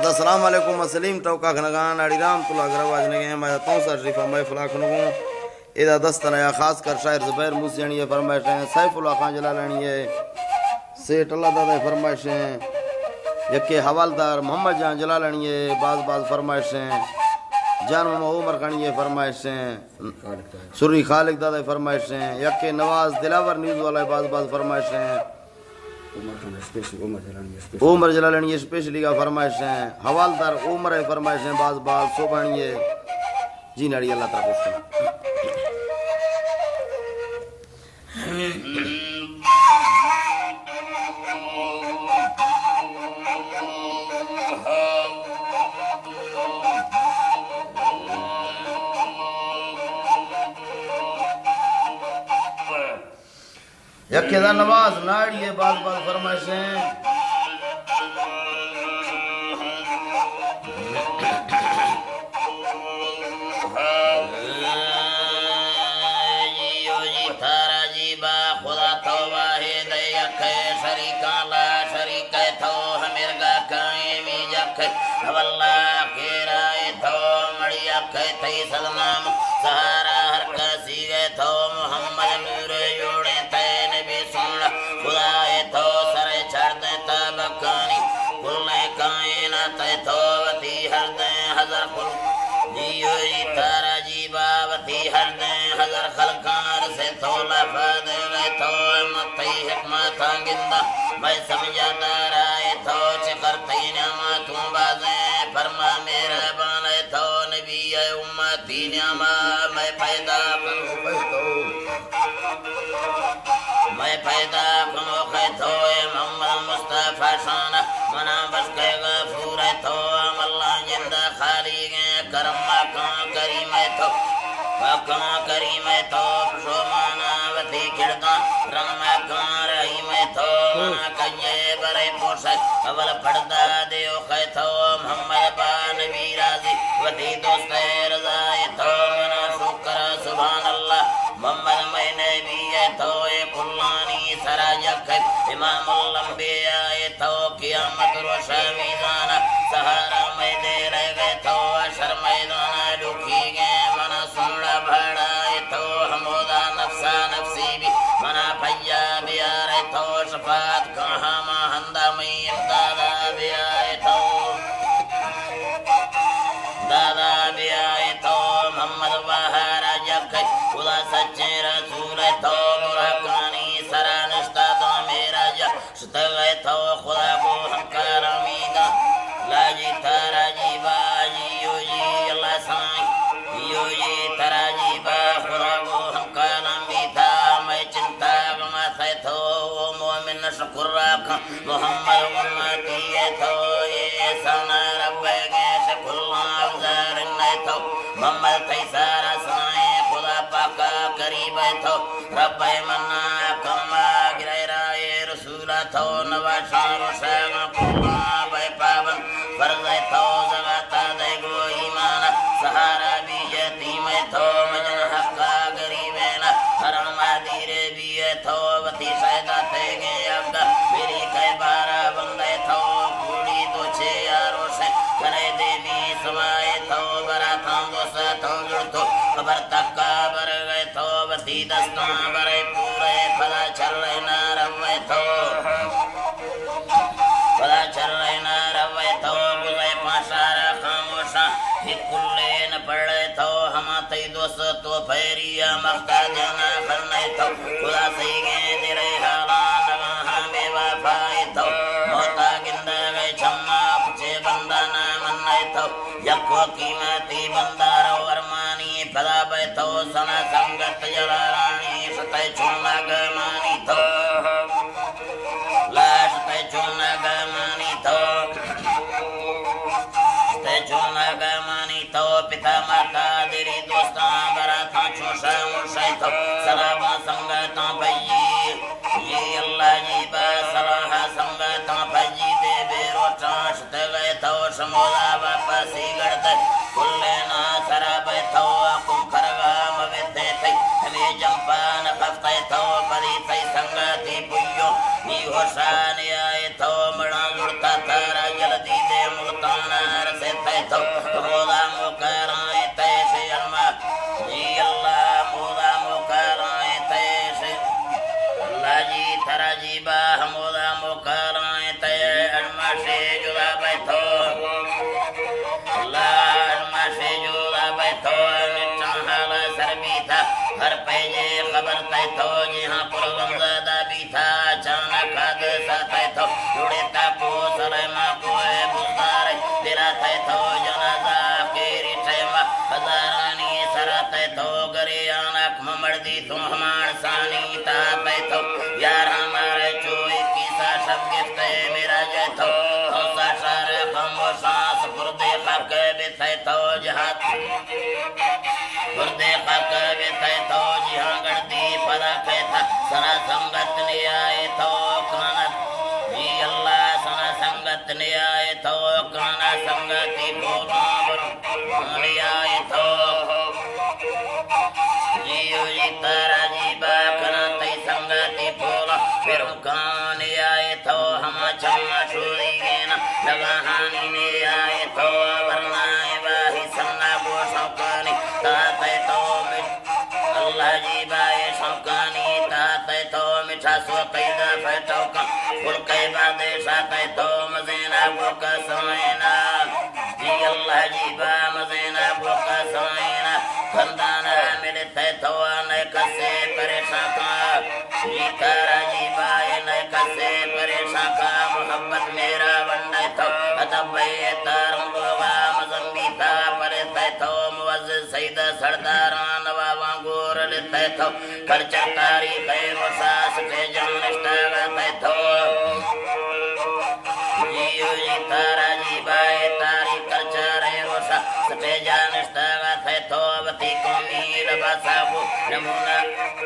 السلام علیکم مسلیم توقع خنگان آڑی رام طلع گرواز نگے میں تونسا شریفہ میں فلاک نگوں ادا دستن یا خاص کر شاعر زبیر موسیانی یہ فرمائش ہیں سیف اللہ خان جلالانی ہے سیٹ اللہ دادا فرمائش ہیں یکے حوالدار محمد جان جلالانی ہے بعض فرمائش ہیں جان محمد عمر خانی یہ فرمائش ہیں سری خالق دادا فرمائش ہیں یکے نواز دلاور نیوز والا بعض فرمائش ہیں عمر جلالانی یہ اسپیشلی کا فرمائش ہیں حوالدار عمر فرمائش ہیں بعض صوبانی ہے جی ناڑی اللہ تعالیٰ خوش کریں یکے دا نواز ناڑی ہے بعض فرمائش ہیں سہارا ہر کسی گئے تو محمد نور جوڑے تے نبی سنڑا خدا تو سر چھڑ دیں تابکانی کل کائنات تو وتی ہر دیں ہزار کل جیو جی تارا جی باوتی ہر دیں ہزار خلقار سے تو لفظ گئے تو متی حکمت گندہ میں سمجھا دارائے تو چکر تی نعمتوں بازیں فرما میرے بانے تو نبی امتی نعمت میں پیدا کنو خیتو محمد مصطفیٰ شانہ منا بس کے غفور تو اللہ جندہ خالی گئے کرم مکان کریم تو مکان کریم تو شومانا وتی کردان رن مکان رحیم تو منا کجے برے پوشک اول پڑھدا دیو خیتو محمد با نبی راضی وتی دوست رضائی تو منا شکر سبحان اللہ محمد میں نبی تو کلانی سراجک امام الانبیاء تو قیامت روشا میزانا سہارا میں دے رہ گئے تو اشر میدانا لکھی گئے منا سنڑا بھڑا تو حمودا نفسا نفسی بھی منا پھیا بیار تو شفاعت کہاں مہندہ میں دادا بیائے تو محمد وہارا جک خدا سچے رسول تو برحقانی سرانشتہ تو میرا جشتغ تو خدا کو ہمکار امیدہ لاجی تارا جی باجی یو جی اللہ سائیں یو جی تارا جی با خدا کو ہمکار امیدہ میں چنتا گما سے تو مومن شکر رکھا محمد امتی تو یہ سانا رب گے شکر اللہ افزار تو محمد تیسارا سنائے خدا پاکا قریب تو رب منا کما گرے رائے رسولہ تو نواشان رشاگ قرآن بے پابن فرض تو زغاتا دے گو ایمانا سہارا بھی یتیم تو مجن حقا گریبینا حرم دیر بھی تو وتی شہدہ تے گے عبدہ میری کئی بارہ بندے تو کوڑی تو چھے یاروں سے کرے دے بھی سوائے تو براتاں دوسرا تو جڑتو خبر تک بر گئے تو وتی دستان برے پورے پھلا چل رہے نہ روے تو پھلا چل رہے نہ روے تو گلے پاشارا خاموشا ہی کلے نہ پڑے تو ہما تی دوست تو پھیریا مختا جانا کرنے تو خدا سی گئے درے حالان نگاہاں بے وفائی تو موتا گندہ گئے چھما پچے بندہ نہ مننے تو یکو قیمتی بندہ رو ارمانی پدا بے تو سنا سنگت جلالانی ستے چونہ گمانی تو لاش تے چونہ گمانی تو تے چونہ گمانی تو پتا ماتا دیری دوستان براتاں چوشا مرشای تو سلابا سنگتاں بھئی یہ اللہ جی با سلاحا سنگتاں بھئی دے بیرو چانش تے گئے تو شمولا باپا سیگڑ تے کلے نا سراب تو کم کرگا مویتے تے ہمیں جمپان خفتے تو پری تے سنگتی پویو نی ہوشان آئے تو مڑا گڑتا تارا جلدی دے ملتانا تو مولا مکرائے تیسے علمہ جی اللہ مولا مکرائے تیسے اللہ جی ترا جی با مولا مکرائے تے علمہ سے جدا بیتو اللہ علمہ سے جدا بیتو نچان حالا سر بھی تھا ہر پیجے خبر تیتو جہاں پر غمزدہ بھی تھا چانک حادثہ تیتو جڑے تاکو سلیمہ کوئے بزدار تیرا تیتو جنازہ کیری ٹیمہ ہزارانی سرا تیتو گری آنک ممردی تو ہمان سانی تا تیتو یار ہمارے چوئی کیسا شب گفتے میرا جیتو خوصا شار خم و شانس پردے خاک بھی تیتو جہاد پردے خاک بھی تیتو جہاں گردی پدا کہتا سنا سنگت نے آئے تو کانت جی اللہ سنا سنگت نے آئے تو کانا سنگتی بولا برنے آئے تو جیو جی تارا جی باکنا تی سنگتی بولا پھر کانے آئے تو ہما چما شوری گینا لگا ہانی نے آئے تو برنائے باہی سننا کو شوکانی تاتے تو اللہ جی بائے شوکانی تاتے تو مٹھا سو قیدہ فیٹوکا کل کئی بادے شاتے تو مزینہ بوکا سمائنہ جی اللہ جی با مزینہ بوکا سمائنہ خندانہ ملتے تو آنے کسے پریشان کا جی تارا جی بائے نے کسے پریشان کا محبت میرا بندے تو ادبے تارم لوگا مزنبی تا پرتے تو موزز سید سرداران وابان گور لیتے تو کلچر تاریخ وساس کے جانشتہ گاتے تو جیو جی تارا جی بائے تاریخ کلچر وسا سٹے جانشتہ گاتے تو وطی قومی لباسابو نمونہ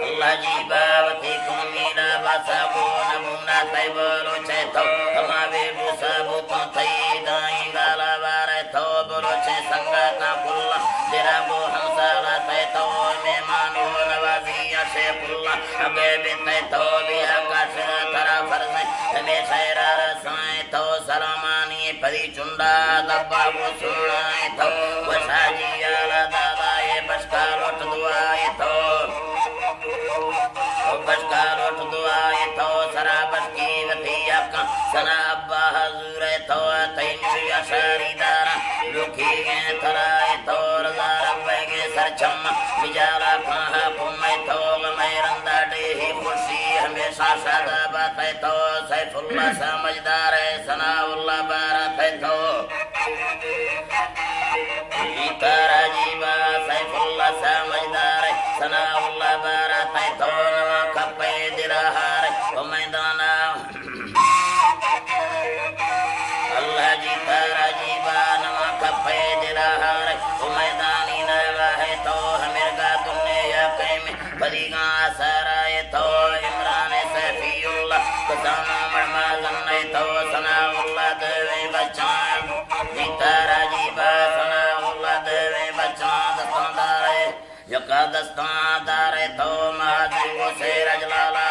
اللہ جی باوتی قومی لباسابو نمونہ تیبولو چھے تو ہما بیبو سابو تو تھی دائیں گالا بارے تو بولو چھے سنگاتا کلا درابو ہمسالا تے تو میمانو نوازی شیخ اللہ اگے بیتے تو بیا کاشر ترا فرزیں ہمیشہ را رسائیں تو سلامانی پری چنڈا دبا وہ سنائیں تو وشاجی آلا دادائے بشکا لوٹ دعائے تو بشکا لوٹ دعائے تو سرا بشکی وطی اکا سنا ابا حضور تو تینوی اشاری دارا لکھی گئے ترائے تو رضا ربے گے سر چم بجالا کھاہا پمی تو غمی رندہ ڈیہی خوشی ہمیشہ شادہ باتے تو سیف اللہ سمجھدار سنا اللہ بارات تو تارا جیبا سیف اللہ سمجھدار سنا اللہ بارات تو نما کپے درہار و میدانا اللہ جی تارا جیبا نما کپے درہار و میدانی نواہ تو ہمرگا دنیا قیم بدیگا سارائے تو عمران سیفی اللہ کسانا مرمازن تو سنا اللہ دوے بچان جی تارا جیبا سنا اللہ دوے بچان دستان دارے یکا دستان دارے تو مہازن کو سیر اجلالا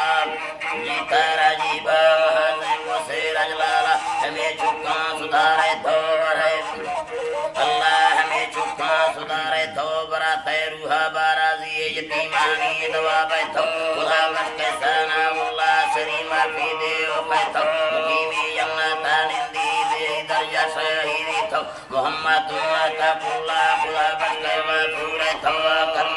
جی تارا جیبا مہازن کو سیر اجلالا ہمیں چکان سدھارے تو برے اللہ ہمیں چکان سدھارے تو برا تیروہا بارازی یتیمانی دوا بیتو خدا بشک سانا اللہ سریمہ فی دیو بیتو مقیمی جنتا نندی دے درجہ شہیدی تو محمد تک اللہ خدا بشک وفور تو کرم